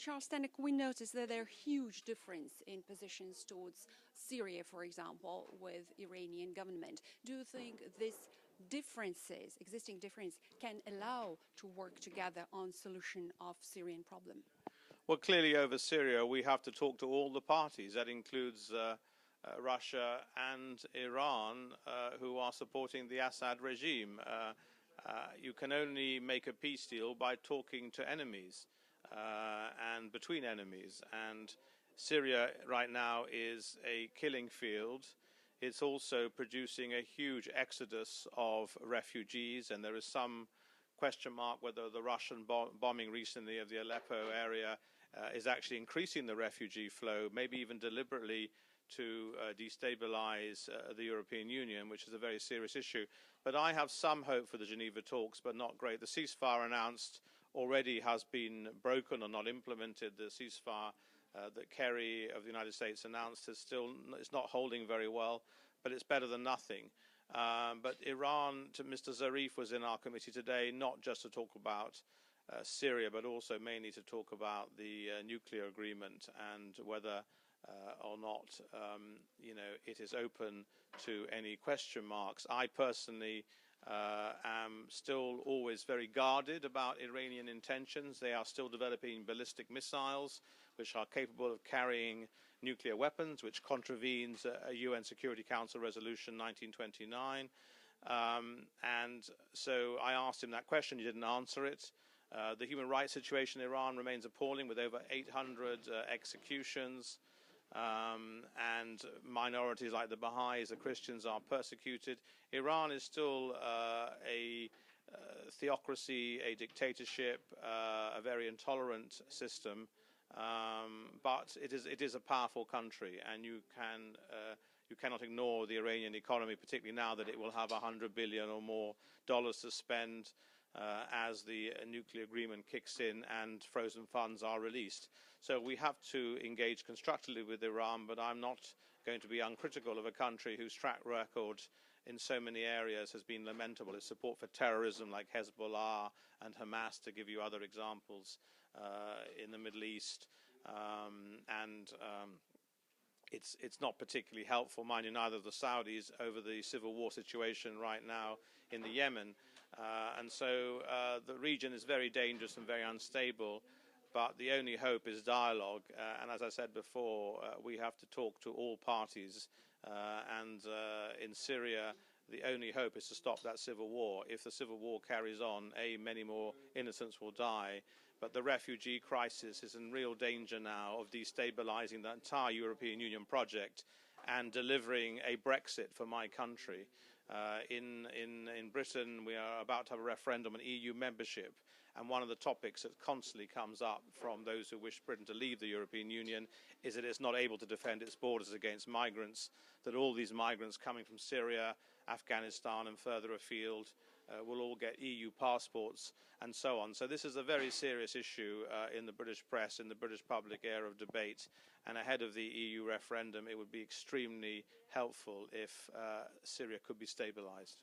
Charles Tannock, we noticed that there are huge difference in positions towards Syria, for example, with Iranian government. Do you think these differences, existing difference, can allow to work together on solution of Syrian problem? Well, clearly over Syria, we have to talk to all the parties. That includes Russia and Iran, who are supporting the Assad regime. You can only make a peace deal by talking to enemies and between enemies. And Syria right now is a killing field. It's also producing a huge exodus of refugees, and there is some question mark whether the Russian bombing recently of the Aleppo area is actually increasing the refugee flow, maybe even deliberately to destabilize the European Union, which is a very serious issue. But I have some hope for the Geneva talks, but not great. The ceasefire announced already has been broken or not implemented. The ceasefire that Kerry of the United States announced is not holding very well, but it's better than nothing. But Iran, to Mr. Zarif was in our committee today, not just to talk about Syria, but also mainly to talk about the nuclear agreement and whether or not, it is open to any question marks. I personally am still always very guarded about Iranian intentions. They are still developing ballistic missiles, which are capable of carrying nuclear weapons, which contravenes a UN Security Council Resolution 1929. And so I asked him that question. He didn't answer it. The human rights situation in Iran remains appalling, with over 800 executions. And minorities like the Baha'is, the Christians, are persecuted. Iran is still a theocracy, a dictatorship, a very intolerant system, but it is a powerful country, and you cannot ignore the Iranian economy, particularly now that it will have $100 billion or more to spend as the nuclear agreement kicks in and frozen funds are released. So we have to engage constructively with Iran, but I'm not going to be uncritical of a country whose track record in so many areas has been lamentable. Its support for terrorism like Hezbollah and Hamas, to give you other examples, in the Middle East. It's not particularly helpful, mind you, neither of the Saudis over the civil war situation right now in the Yemen. And so the region is very dangerous and very unstable, but the only hope is dialogue. And as I said before, we have to talk to all parties. And in Syria, the only hope is to stop that civil war. If the civil war carries on, many more innocents will die. But the refugee crisis is in real danger now of destabilizing the entire European Union project and delivering a Brexit for my country. In Britain, we are about to have a referendum on EU membership, and one of the topics that constantly comes up from those who wish Britain to leave the European Union is that it's not able to defend its borders against migrants, that all these migrants coming from Syria, Afghanistan and further afield will all get EU passports and so on. So this is a very serious issue in the British press, in the British public air of debate, and ahead of the EU referendum it would be extremely helpful if Syria could be stabilised.